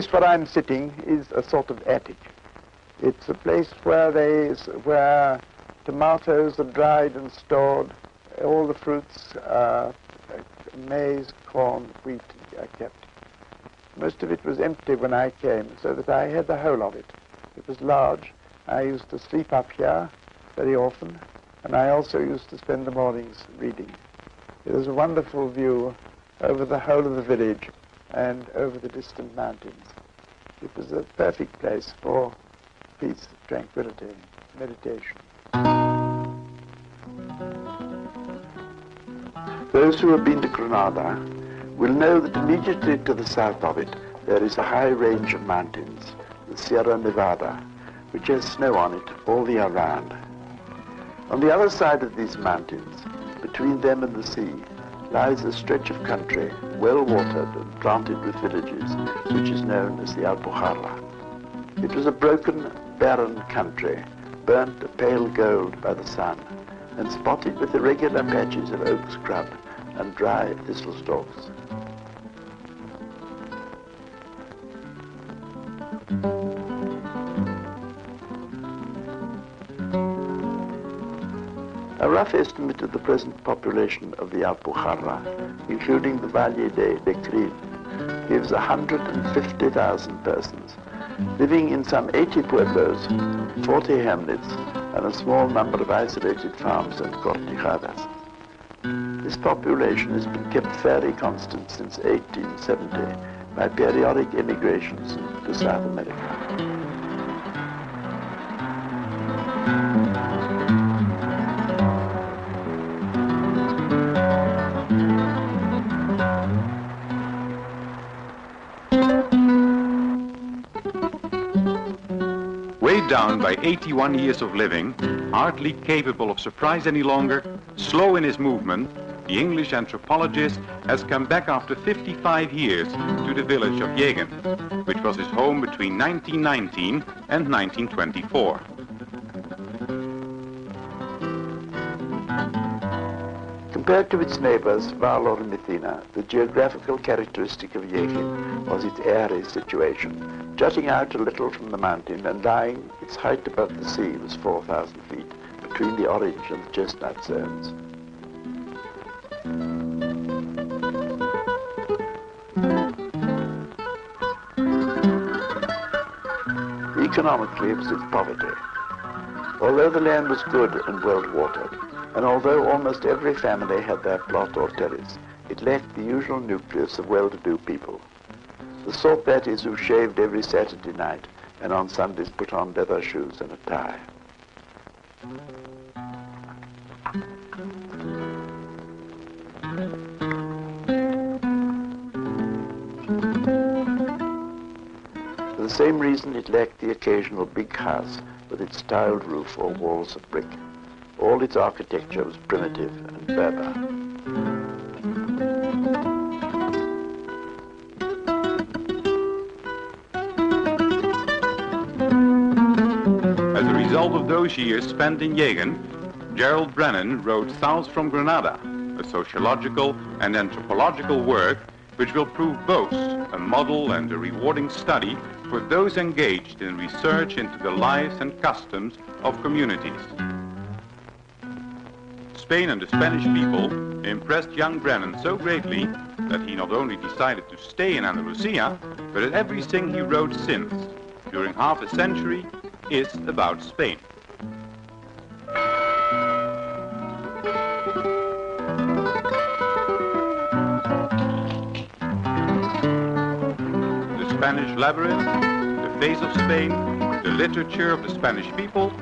place where I'm sitting is a sort of attic. It's a place where tomatoes are dried and stored, all the fruits, maize, corn, wheat are kept. Most of it was empty when I came, so that I had the whole of it. It was large. I used to sleep up here very often, and I also used to spend the mornings reading. It was a wonderful view over the whole of the village and over the distant mountains. It was a perfect place for peace, tranquility, meditation. Those who have been to Granada will know that immediately to the south of it there is a high range of mountains, the Sierra Nevada, which has snow on it all the year round. On the other side of these mountains, between them and the sea, lies a stretch of country, well watered and planted with villages, which is known as the ALpujarra. It was a broken, barren country, burnt a pale gold by the sun, and spotted with irregular patches of oak scrub and dry thistle stalks. A rough estimate of the present population of the ALpujarra, including the Valle de Cril, gives 150,000 persons, living in some 80 pueblos, 40 hamlets, and a small number of isolated farms and cortijadas. This population has been kept fairly constant since 1870 by periodic emigrations to South America. Down by 81 years of living, hardly capable of surprise any longer, slow in his movement, the English anthropologist has come back after 55 years to the village of Yegen, which was his home between 1919 and 1924. Compared to its neighbors, Val or Mithina, the geographical characteristic of Yegen was its airy situation. Jutting out a little from the mountain and lying, its height above the sea was 4,000 feet, between the orange and the chestnut zones. Economically, it was its poverty. Although the land was good and well watered, and although almost every family had their plot or terrace, it lacked the usual nucleus of well-to-do people. The sort, that is, who shaved every Saturday night and on Sundays put on leather shoes and a tie. For the same reason, it lacked the occasional big house with its tiled roof or walls of brick. All its architecture was primitive and Berber. As a result of those years spent in Yegen, Gerald Brenan wrote South from Granada, a sociological and anthropological work which will prove both a model and a rewarding study for those engaged in research into the lives and customs of communities. Spain and the Spanish people impressed young Brenan so greatly that he not only decided to stay in Andalusia, but that everything he wrote since, during half a century, is about Spain. The Spanish Labyrinth, The Face of Spain, the literature of the Spanish people,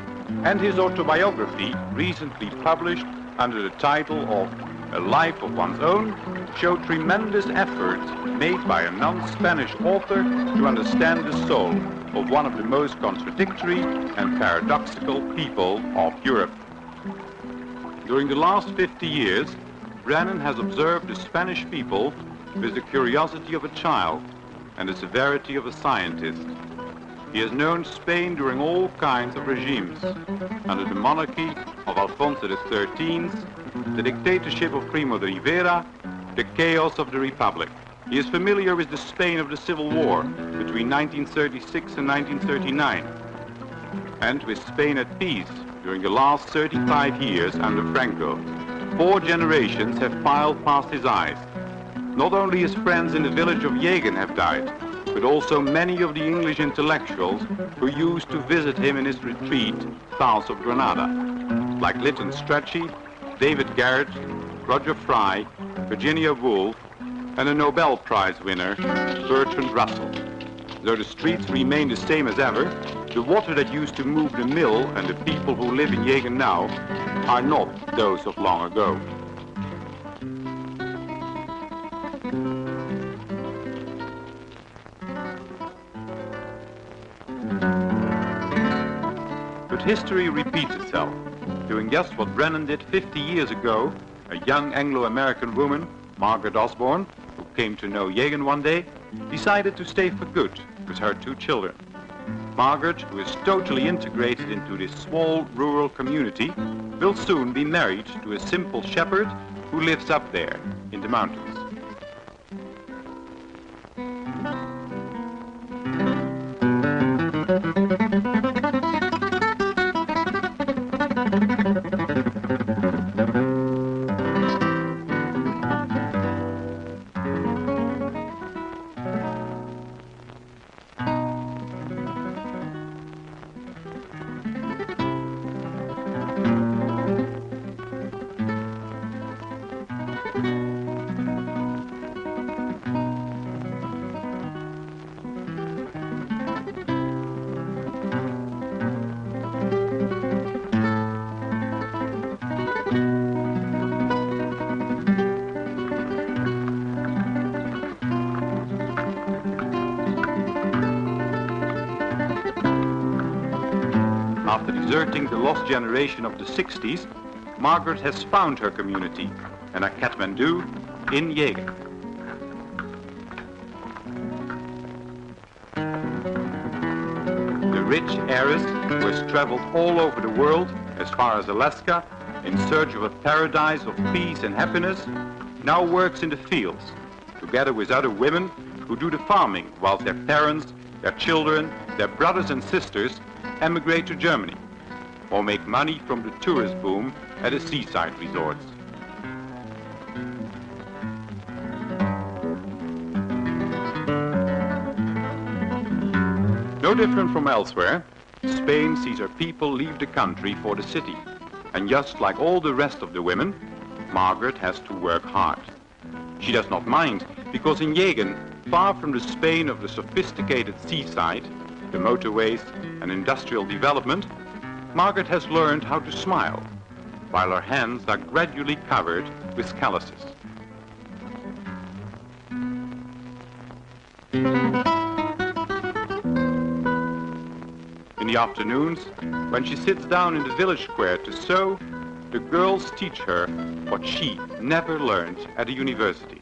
and his autobiography, recently published under the title of A Life of One's Own, show tremendous efforts made by a non-Spanish author to understand the soul of one of the most contradictory and paradoxical people of Europe. During the last 50 years, Brenan has observed the Spanish people with the curiosity of a child and the severity of a scientist. He has known Spain during all kinds of regimes, under the monarchy of Alfonso XIII, the dictatorship of Primo de Rivera, the chaos of the Republic. He is familiar with the Spain of the Civil War, between 1936 and 1939, and with Spain at peace during the last 35 years under Franco, 4 generations have filed past his eyes. Not only his friends in the village of Yegen have died, but also many of the English intellectuals who used to visit him in his retreat, south of Granada, like Lytton Strachey, David Garrett, Roger Fry, Virginia Woolf, and a Nobel Prize winner, Bertrand Russell. Though the streets remain the same as ever, the water that used to move the mill and the people who live in Yegen now are not those of long ago. But history repeats itself, doing just what Brenan did 50 years ago. A young Anglo-American woman, Margaret Osborne, who came to know Yegen one day, decided to stay for good with her 2 children. Margaret, who is totally integrated into this small rural community, will soon be married to a simple shepherd who lives up there in the mountains. After deserting the lost generation of the 60s, Margaret has found her community, and at Kathmandu, in Yegen. The rich heiress, who has traveled all over the world, as far as Alaska, in search of a paradise of peace and happiness, now works in the fields, together with other women who do the farming, whilst their parents, their children, their brothers and sisters emigrate to Germany, or make money from the tourist boom at the seaside resorts. No different from elsewhere, Spain sees her people leave the country for the city, and just like all the rest of the women, Margaret has to work hard. She does not mind, because in Yegen, far from the Spain of the sophisticated seaside, the motorways and industrial development, Margaret has learned how to smile, while her hands are gradually covered with calluses. In the afternoons, when she sits down in the village square to sew, the girls teach her what she never learned at a university.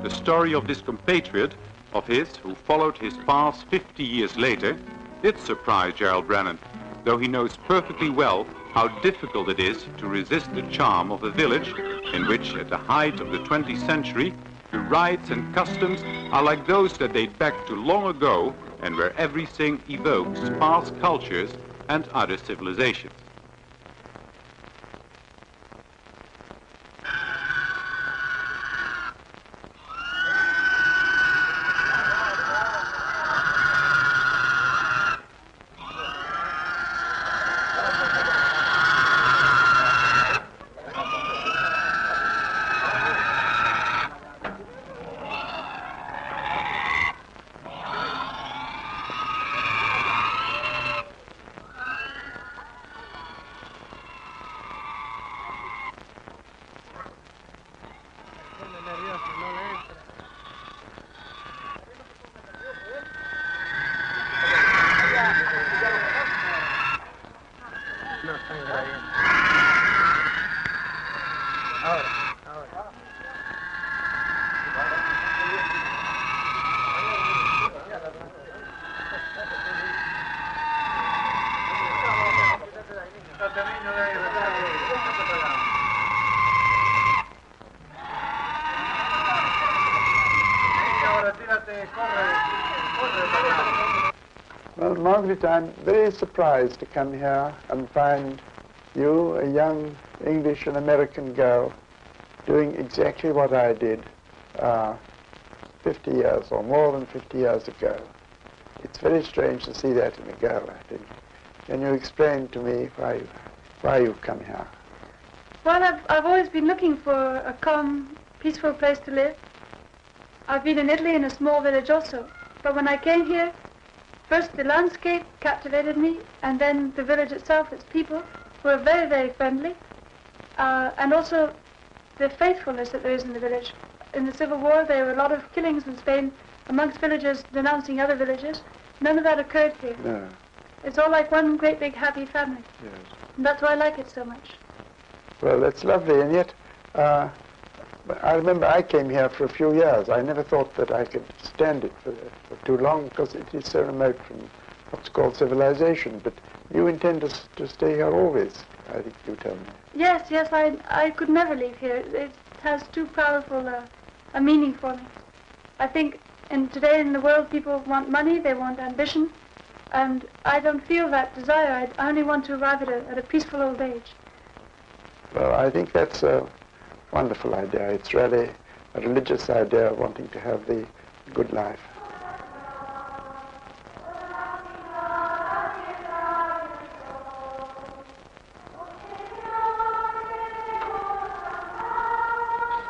The story of this compatriot of his, who followed his path 50 years later, did surprise Gerald Brenan, though he knows perfectly well how difficult it is to resist the charm of a village in which, at the height of the 20th century, the rites and customs are like those that date back to long ago, and where everything evokes past cultures and other civilizations. Well, Margaret, I'm very surprised to come here and find you, a young English and American girl, doing exactly what I did 50 years or more than 50 years ago. It's very strange to see that in a girl, I think. Can you explain to me why you've come here? Well, I've always been looking for a calm, peaceful place to live. I've been in Italy in a small village also, but when I came here, first the landscape captivated me, and then the village itself, its people, were very, very friendly, and also the faithfulness that there is in the village. In the Civil War, there were a lot of killings in Spain amongst villagers denouncing other villages. None of that occurred here. No. It's all like one great big happy family. Yes. And that's why I like it so much. Well, that's lovely, and yet I remember I came here for a few years. I never thought that I could stand it for too long because it is so remote from what's called civilization. But you intend to stay here always, I think you tell me. Yes, I could never leave here. It has too powerful a meaning for me. I think today in the world people want money, they want ambition, and I don't feel that desire. I only want to arrive at a peaceful old age. Well, I think that's a wonderful idea. It's really a religious idea of wanting to have the good life.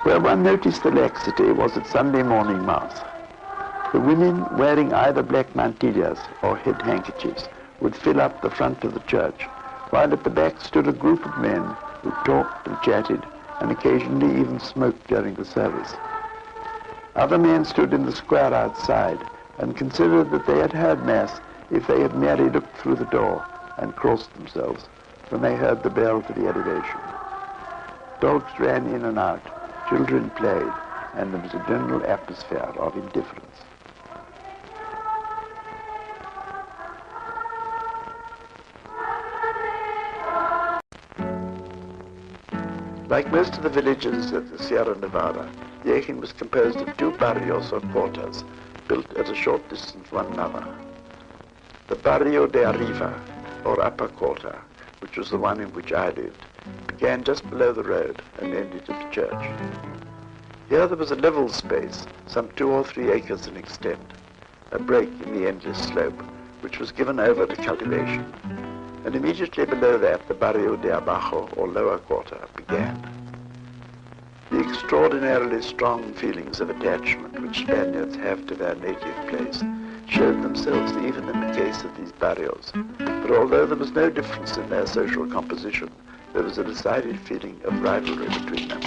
Where one noticed the laxity was at Sunday morning Mass. The women, wearing either black mantillas or head handkerchiefs, would fill up the front of the church, while at the back stood a group of men who talked and chatted and occasionally even smoked during the service. Other men stood in the square outside and considered that they had heard Mass if they had merely looked through the door and crossed themselves when they heard the bell for the elevation. Dogs ran in and out, children played, and there was a general atmosphere of indifference. Like most of the villages of the Sierra Nevada, Yegen was composed of two barrios or quarters, built at a short distance from one another. The Barrio de Arriba, or upper quarter, which was the one in which I lived, began just below the road and ended at the church. Here there was a level space, some 2 or 3 acres in extent, a break in the endless slope, which was given over to cultivation. And immediately below that, the Barrio de Abajo, or lower quarter, began. The extraordinarily strong feelings of attachment which Spaniards have to their native place showed themselves even in the case of these barrios. But although there was no difference in their social composition, there was a decided feeling of rivalry between them.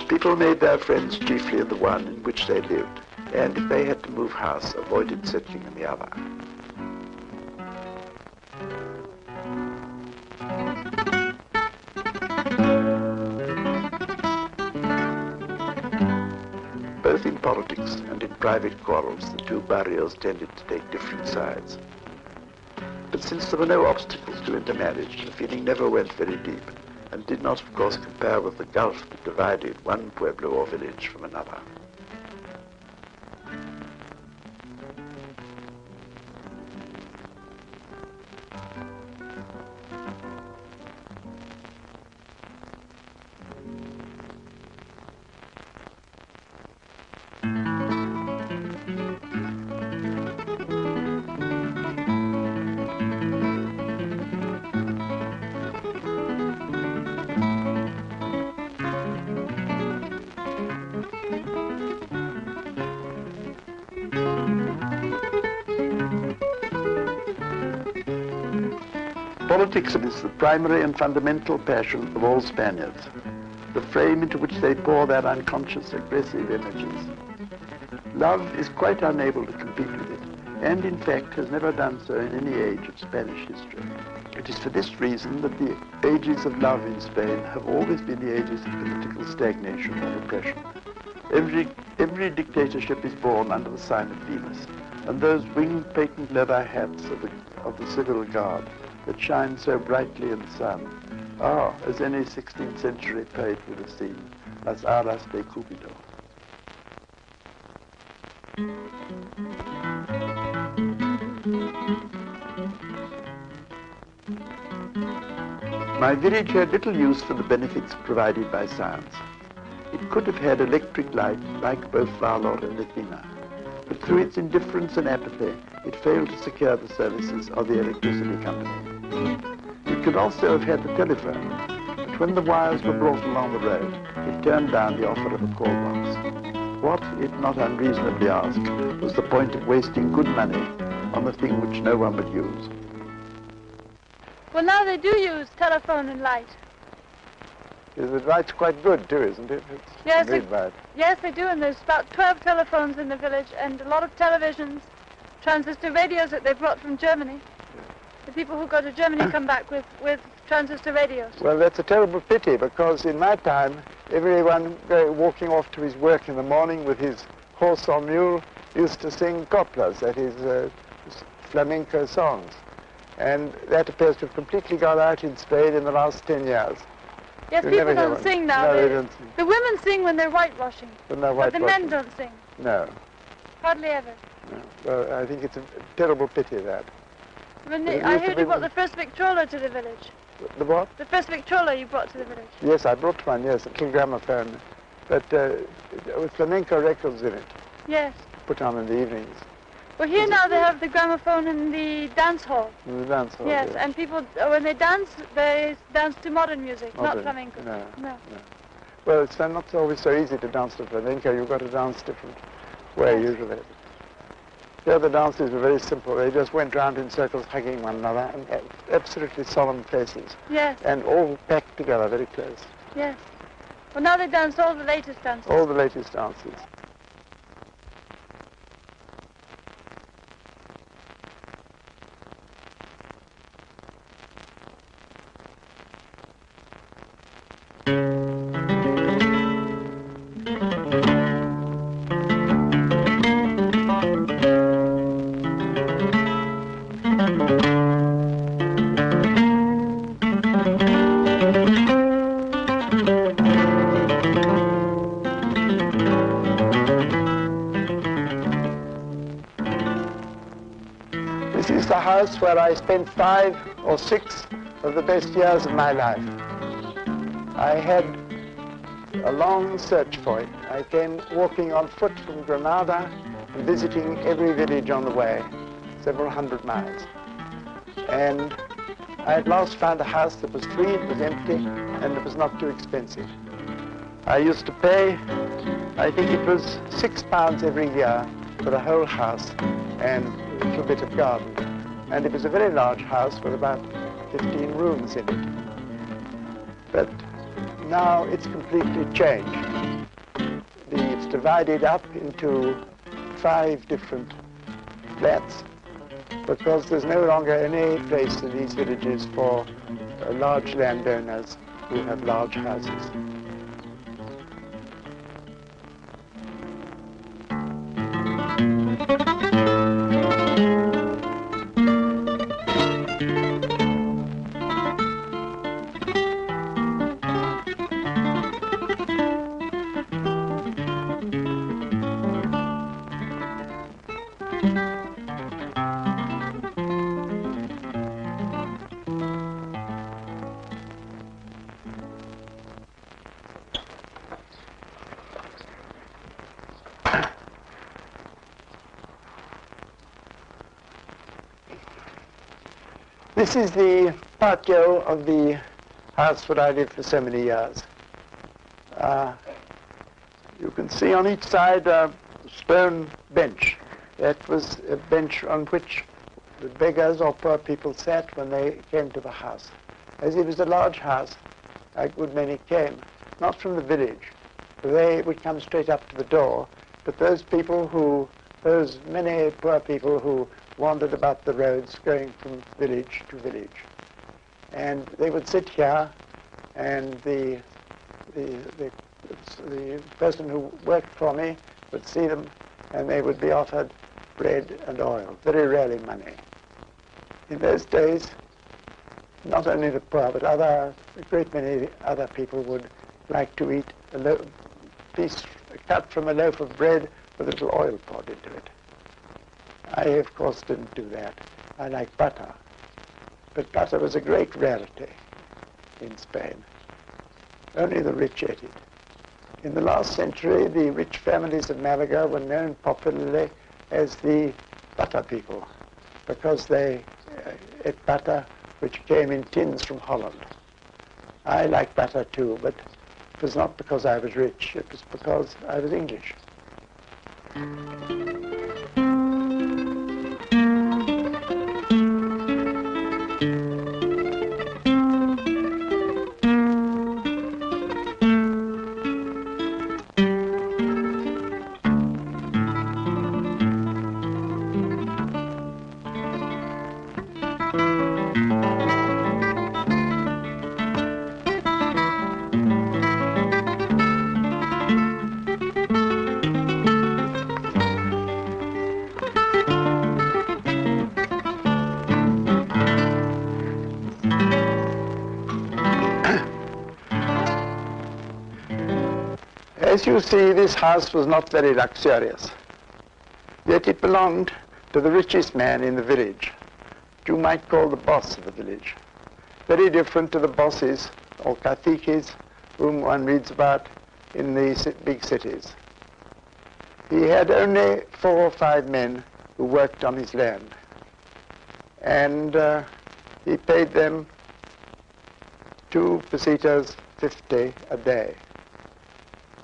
People made their friends chiefly in the one in which they lived, and if they had to move house, avoided settling in the other. Both in politics and in private quarrels, the two barrios tended to take different sides. But since there were no obstacles to intermarriage, the feeling never went very deep, and did not, of course, compare with the gulf that divided one pueblo or village from another. Politics is the primary and fundamental passion of all Spaniards, the frame into which they pour their unconscious aggressive energies. Love is quite unable to compete with it, and in fact has never done so in any age of Spanish history. It is for this reason that the ages of love in Spain have always been the ages of political stagnation and oppression. Every dictatorship is born under the sign of Venus, and those winged patent leather hats of the civil guard that shine so brightly in the sun are, as any 16th century poet would have seen, las alas de Cupido. My village had little use for the benefits provided by science. It could have had electric light like both Varlot and Athena, but through its indifference and apathy, it failed to secure the services of the electricity company. It could also have had the telephone, but when the wires were brought along the road, it turned down the offer of a call box. What, it not unreasonably asked, was the point of wasting good money on the thing which no one would use? Well, now they do use telephone and light. The light's quite good too, isn't it? It's Yes, very bright. Yes, they do, and there's about 12 telephones in the village and a lot of televisions, transistor radios that they brought from Germany. The people who go to Germany come back with transistor radios. Well, that's a terrible pity, because in my time, everyone walking off to his work in the morning with his horse or mule used to sing coplas, that is, flamenco songs. And that appears to have completely gone out in Spain in the last 10 years. Yes, people don't sing now. No, they don't sing. The women sing when they're whitewashing. When they're but whitewashing. the men don't sing. No. Hardly ever. No. Well, I think it's a terrible pity, that. I heard you brought the first Victrola to the village. The what? The first Victrola you brought to the village. Yes, I brought one, yes, a little gramophone. But with flamenco records in it. Yes. Put on in the evenings. Well, here now they have the gramophone in the dance hall. In the dance hall, yes. And people, when they dance to modern music, not flamenco. No. Well, it's not always so easy to dance to flamenco. You've got to dance different way, usually. The other dances were very simple. They just went round in circles, hugging one another, and absolutely solemn faces. Yes. And all packed together, very close. Yes. Well, now they dance all the latest dances. All the latest dances. This is the house where I spent 5 or 6 of the best years of my life. I had a long search for it. I came walking on foot from Granada and visiting every village on the way, several hundred miles. And I at last found a house that was free, it was empty, and it was not too expensive. I used to pay, I think it was £6 every year for the whole house and a little bit of garden. And it was a very large house with about 15 rooms in it. But now it's completely changed. It's divided up into 5 different flats because there's no longer any place in these villages for large landowners who have large houses. This is the patio of the house where I lived for so many years. You can see on each side a stone bench. That was a bench on which the beggars or poor people sat when they came to the house. As it was a large house, a good many came, not from the village. They would come straight up to the door, but those many poor people who wandered about the roads going from village to village. And they would sit here, and the person who worked for me would see them, and they would be offered bread and oil, very rarely money. In those days, not only the poor, but a great many other people would like to eat a piece cut from a loaf of bread with a little oil poured into it. I, of course, didn't do that. I like butter. But butter was a great rarity. in Spain. Only the rich ate it. In the last century, the rich families of Malaga were known popularly as the butter people, because they ate butter which came in tins from Holland. I like butter too, but it was not because I was rich, it was because I was English. As you see, this house was not very luxurious, yet it belonged to the richest man in the village, you might call the boss of the village, very different to the bosses or caciques whom one reads about in the big cities. He had only 4 or 5 men who worked on his land, and he paid them 2 pesetas 50 a day.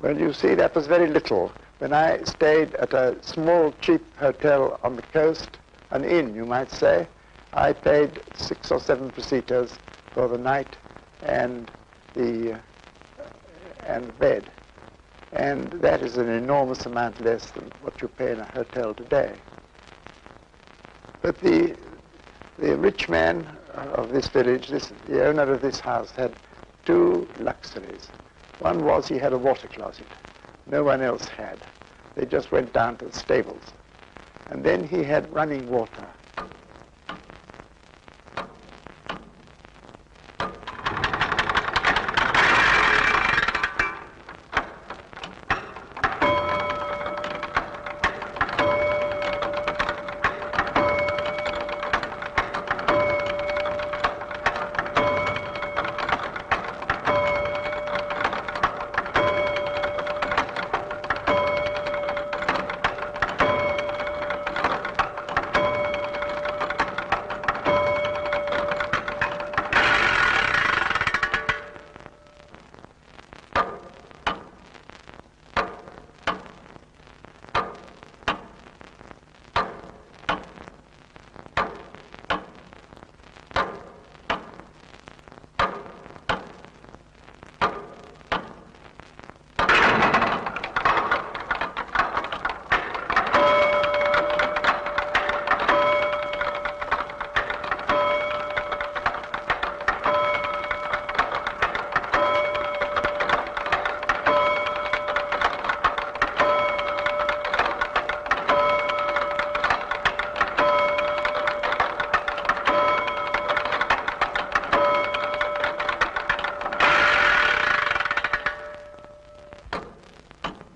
Well, you see, that was very little. When I stayed at a small, cheap hotel on the coast, an inn, you might say, I paid 6 or 7 pesetas for the night and the bed. And that is an enormous amount less than what you pay in a hotel today. But the rich man of this village, the owner of this house, had 2 luxuries. One was he had a water closet. No one else had. They just went down to the stables. And then he had running water.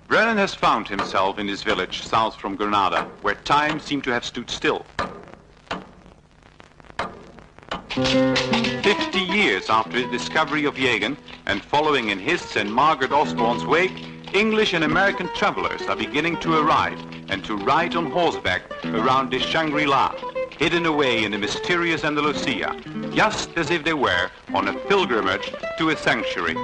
Brenan has found himself in his village south from Granada, where time seemed to have stood still. 50 years after the discovery of Yegen, and following in his and Margaret Osborne's wake, English and American travelers are beginning to arrive and to ride on horseback around this Shangri-La, hidden away in the mysterious Andalusia, just as if they were on a pilgrimage to a sanctuary.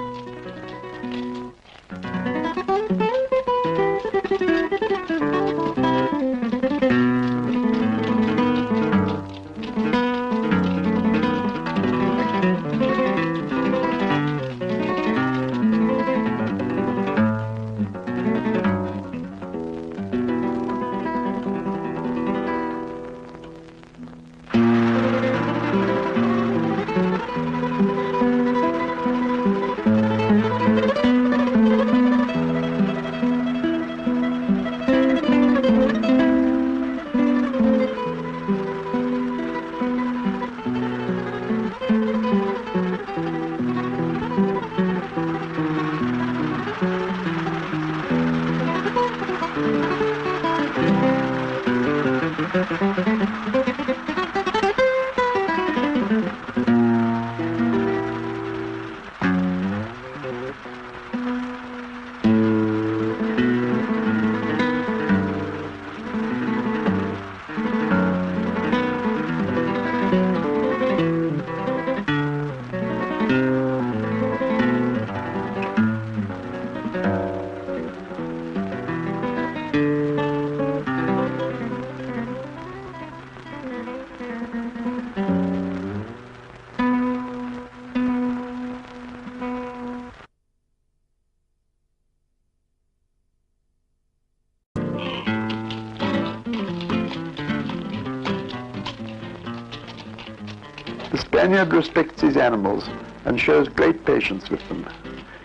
The Spaniard respects his animals and shows great patience with them.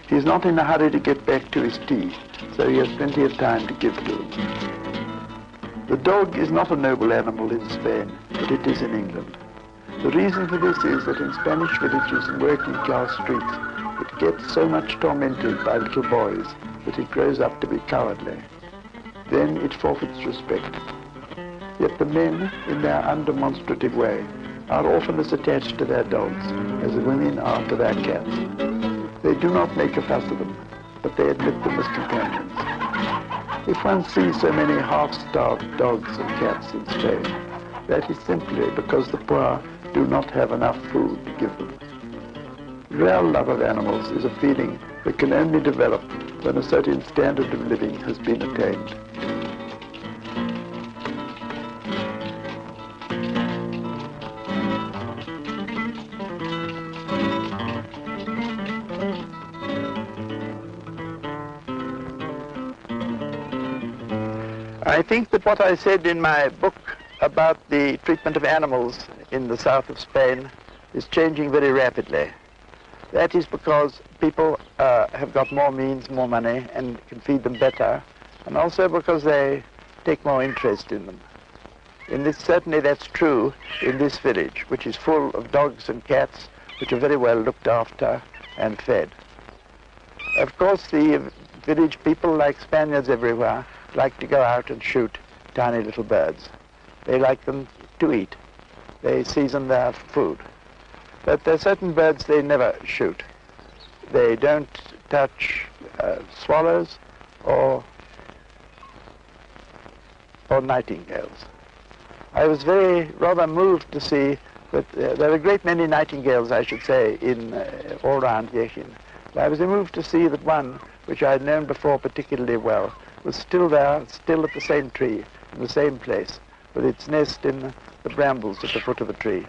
He is not in a hurry to get back to his tea, so he has plenty of time to give to them. The dog is not a noble animal in Spain, but it is in England. The reason for this is that in Spanish villages and working-class streets, it gets so much tormented by little boys that it grows up to be cowardly. Then it forfeits respect. Yet the men, in their undemonstrative way, are often as attached to their dogs as the women are to their cats. They do not make a fuss of them, but they admit them as companions. If one sees so many half-starved dogs and cats in Spain, that is simply because the poor do not have enough food to give them. Real love of animals is a feeling that can only develop when a certain standard of living has been attained. I think that what I said in my book about the treatment of animals in the south of Spain is changing very rapidly. That is because people have got more means, more money, and can feed them better, and also because they take more interest in them. Certainly that's true in this village, which is full of dogs and cats, which are very well looked after and fed. Of course, the village people, like Spaniards everywhere, like to go out and shoot tiny little birds. They like them to eat. They season their food. But there are certain birds they never shoot. They don't touch swallows or nightingales. I was rather moved to see that there are a great many nightingales, I should say, all around Yegen. I was moved to see that one, which I had known before particularly well, was still there, still at the same tree, in the same place, with its nest in the brambles at the foot of the tree.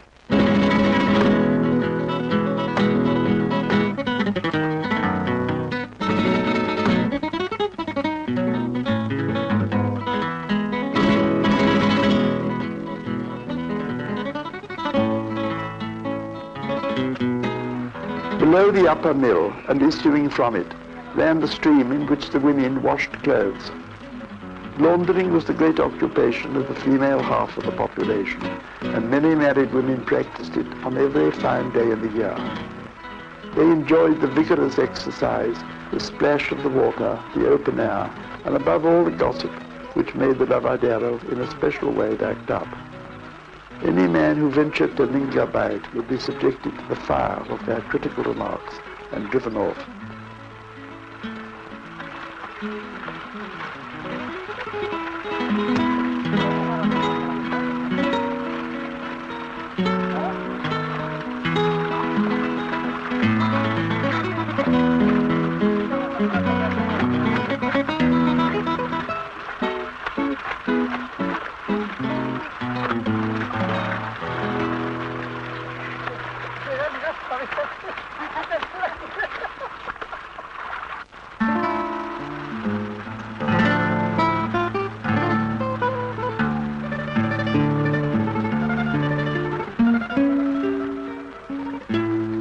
Below the upper mill, and issuing from it, ran the stream in which the women washed clothes. Laundering was the great occupation of the female half of the population, and many married women practiced it on every fine day of the year. They enjoyed the vigorous exercise, the splash of the water, the open air, and above all the gossip, which made the lavadero in a special way act up. Any man who ventured to linger by it would be subjected to the fire of their critical remarks and driven off.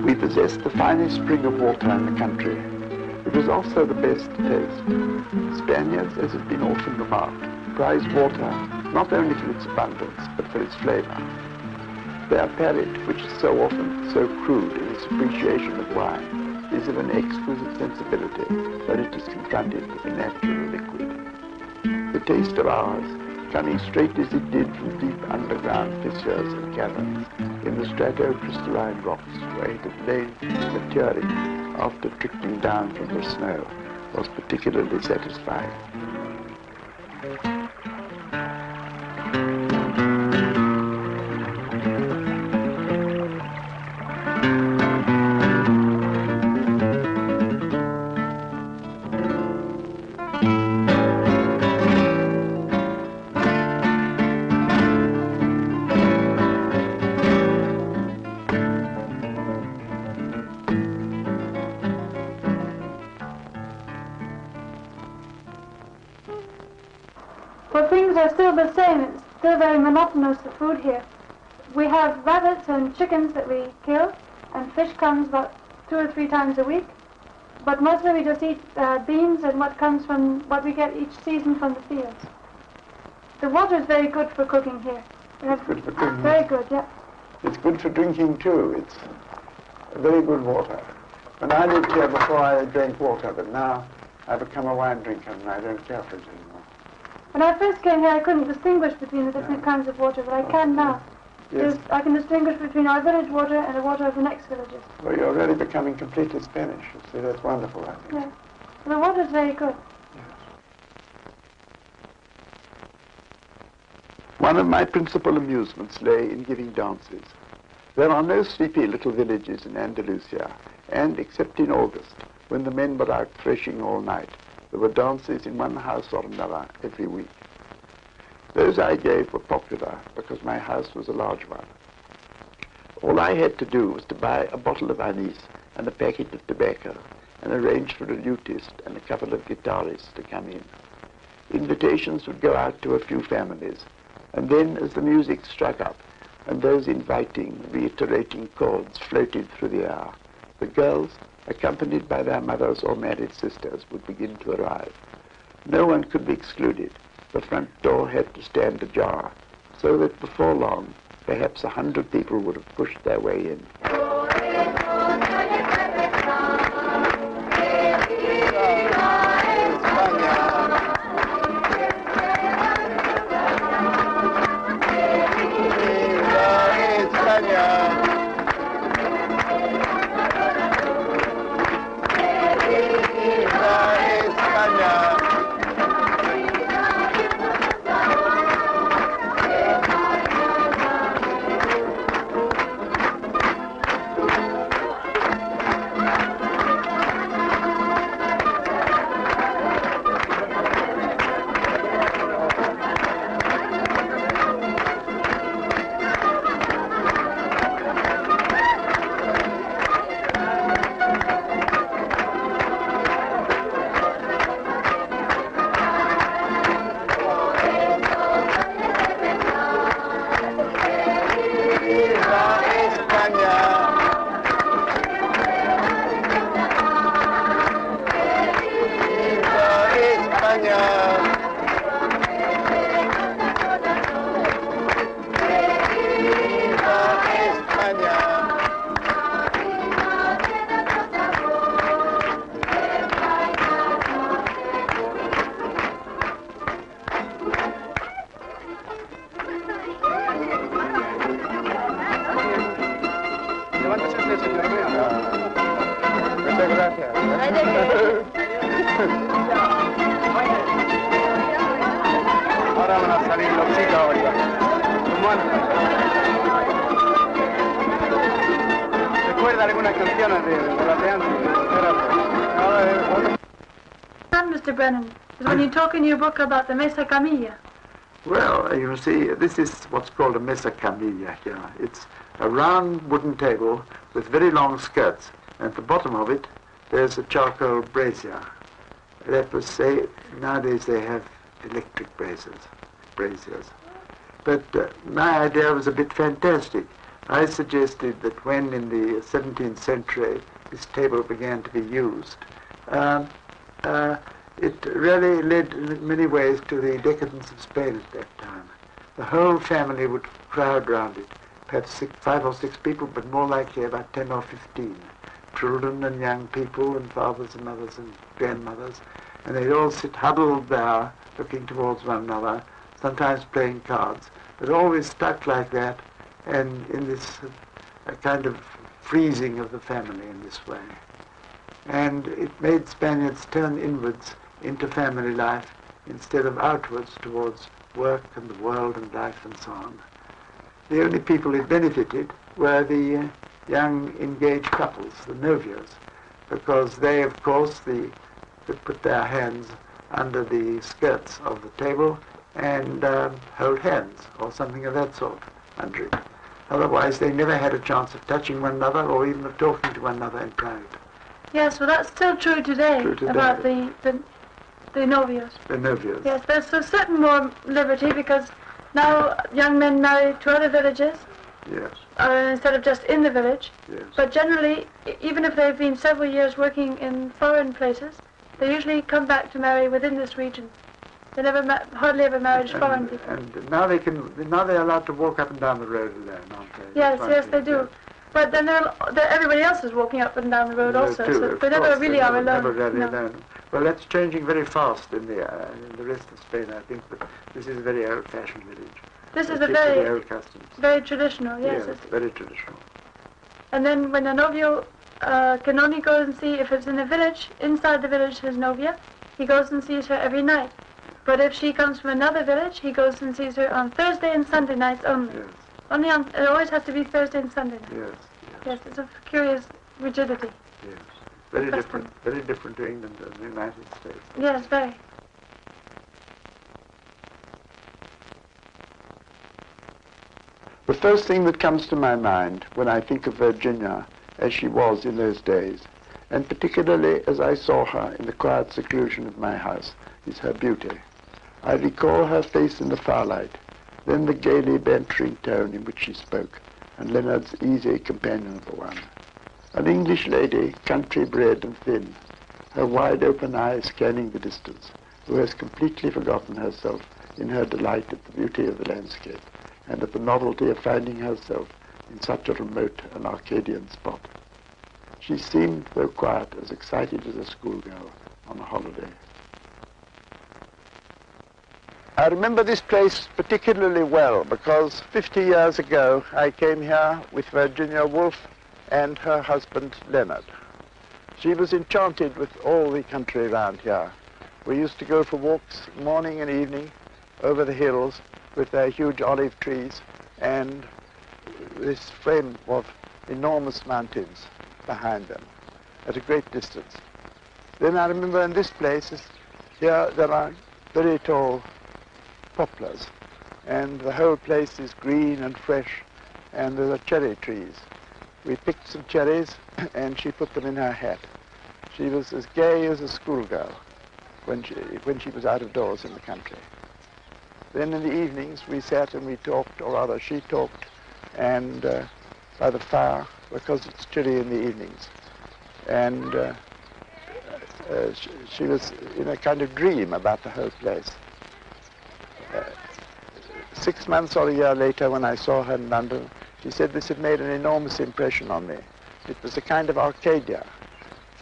We possessed the finest spring of water in the country. It was also the best to taste. Spaniards, as has been often remarked, prize water not only for its abundance, but for its flavor. Their palate, which is so often so crude in its appreciation of wine, is of an exquisite sensibility when it is confronted with a natural liquid. The taste of ours, coming straight as it did from deep underground fissures and caverns in the strato-crystalline rocks where it had lain maturing after trickling down from the snow, was particularly satisfying. Well, things are still the same. It's still very monotonous, the food here. We have rabbits and chickens that we kill, and fish comes about 2 or 3 times a week. But mostly we just eat beans and what comes from what we get each season from the fields. The water is very good for cooking here. It's good for cooking. Very good, yeah. It's good for drinking too. It's very good water. When I lived here before, I drank water, but now I've become a wine drinker and I don't care for it anymore. When I first came here, I couldn't distinguish between the different kinds of water, but I can now. Yes. I can distinguish between our village water and the water of the next villages. Well, you're really becoming completely Spanish. You see, that's wonderful, I think. Yeah. The water is very good. Yes. One of my principal amusements lay in giving dances. There are no sleepy little villages in Andalusia, and except in August, when the men were out threshing all night, there were dances in one house or another every week. Those I gave were popular because my house was a large one. All I had to do was to buy a bottle of anise and a packet of tobacco and arrange for a lutist and a couple of guitarists to come in. Invitations would go out to a few families, and then as the music struck up and those inviting, reiterating chords floated through the air, the girls, accompanied by their mothers or married sisters, would begin to arrive. No one could be excluded. The front door had to stand ajar, so that before long, perhaps 100 people would have pushed their way in. Ahora van a salir los chicos ahorita. ¿Recuerda algunas canciones de las de antes? Mr. Brenan, is when you talk in your book about the mesa camilla. Well, you see, this is what's called a mesa camilla here. It's a round wooden table with very long skirts, and at the bottom of it, there's a charcoal brazier. That was, say, nowadays they have electric braziers. But my idea was a bit fantastic. I suggested that when in the 17th century this table began to be used, it really led in many ways to the decadence of Spain at that time. The whole family would crowd round it, perhaps 5 or 6 people, but more likely about 10 or 15. Children and young people and fathers and mothers and grandmothers, and they'd all sit huddled there looking towards one another, sometimes playing cards, but always stuck like that, and in this kind of freezing of the family in this way. And it made Spaniards turn inwards into family life instead of outwards towards work and the world and life and so on. The only people it benefited were the young engaged couples, the novios, because they, of course, could put their hands under the skirts of the table and hold hands or something of that sort under it. Otherwise, they never had a chance of touching one another or even of talking to one another in private. Yes, well, that's still true today, about the novios. The novios. Yes, there's a certain more liberty because now young men marry to other villages, Yes. Instead of just in the village. Yes. But generally, even if they've been several years working in foreign places, they usually come back to marry within this region. They never hardly ever married foreign people. And now they're allowed to walk up and down the road alone, aren't they? Yes, they do. But then everybody else is walking up and down the road also, too, so they never really are alone. Never really alone. Well, that's changing very fast in the rest of Spain, I think, but this is a very old-fashioned village. This is very old customs. Very traditional, yes. Yes, very traditional. And then when a novio can only go and see, if it's in a village, inside the village his novia, he goes and sees her every night. But if she comes from another village, he goes and sees her on Thursday and Sunday nights only. Yes. It always has to be Thursday and Sunday night. Yes. Yes, it's a curious rigidity. Yes. Very different to England and the United States. Yes, very. The first thing that comes to my mind when I think of Virginia as she was in those days, and particularly as I saw her in the quiet seclusion of my house, is her beauty. I recall her face in the firelight, then the gaily bantering tone in which she spoke, and Leonard's easy, companionable one. An English lady, country-bred and thin, her wide-open eyes scanning the distance, who has completely forgotten herself in her delight at the beauty of the landscape, and at the novelty of finding herself in such a remote and Arcadian spot. She seemed, though quiet, as excited as a schoolgirl on a holiday. I remember this place particularly well because 50 years ago I came here with Virginia Woolf and her husband Leonard. She was enchanted with all the country around here. We used to go for walks morning and evening over the hills with their huge olive trees and this frame of enormous mountains behind them at a great distance. Then I remember in this place, here there are very tall poplars, and the whole place is green and fresh, and there are cherry trees. We picked some cherries, and she put them in her hat. She was as gay as a schoolgirl when she was out of doors in the country. Then in the evenings we sat and we talked, or rather she talked, and by the fire, because it's chilly in the evenings. And she was in a kind of dream about the whole place. 6 months or a year later, when I saw her in London, she said this had made an enormous impression on me. It was a kind of Arcadia,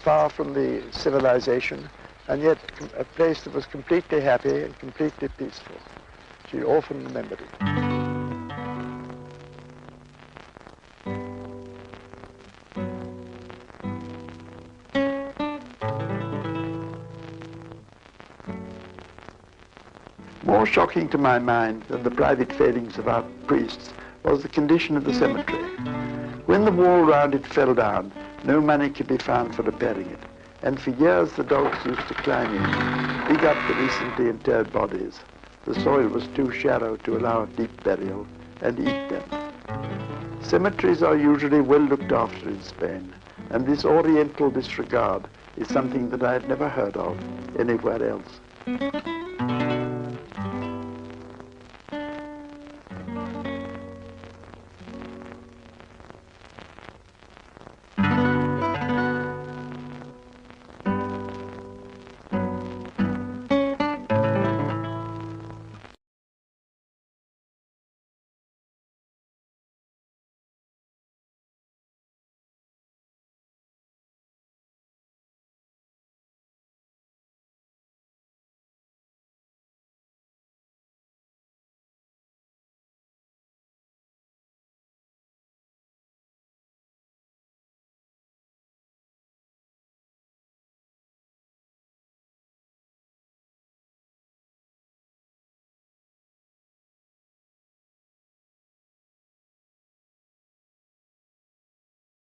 far from the civilization, and yet a place that was completely happy and completely peaceful. She often remembered it. More shocking to my mind than the private failings of our priests was the condition of the cemetery. When the wall round it fell down, no money could be found for repairing it, and for years the dogs used to climb in, dig up the recently interred bodies. The soil was too shallow to allow of deep burial, and eat them. Cemeteries are usually well looked after in Spain, and this oriental disregard is something that I had never heard of anywhere else.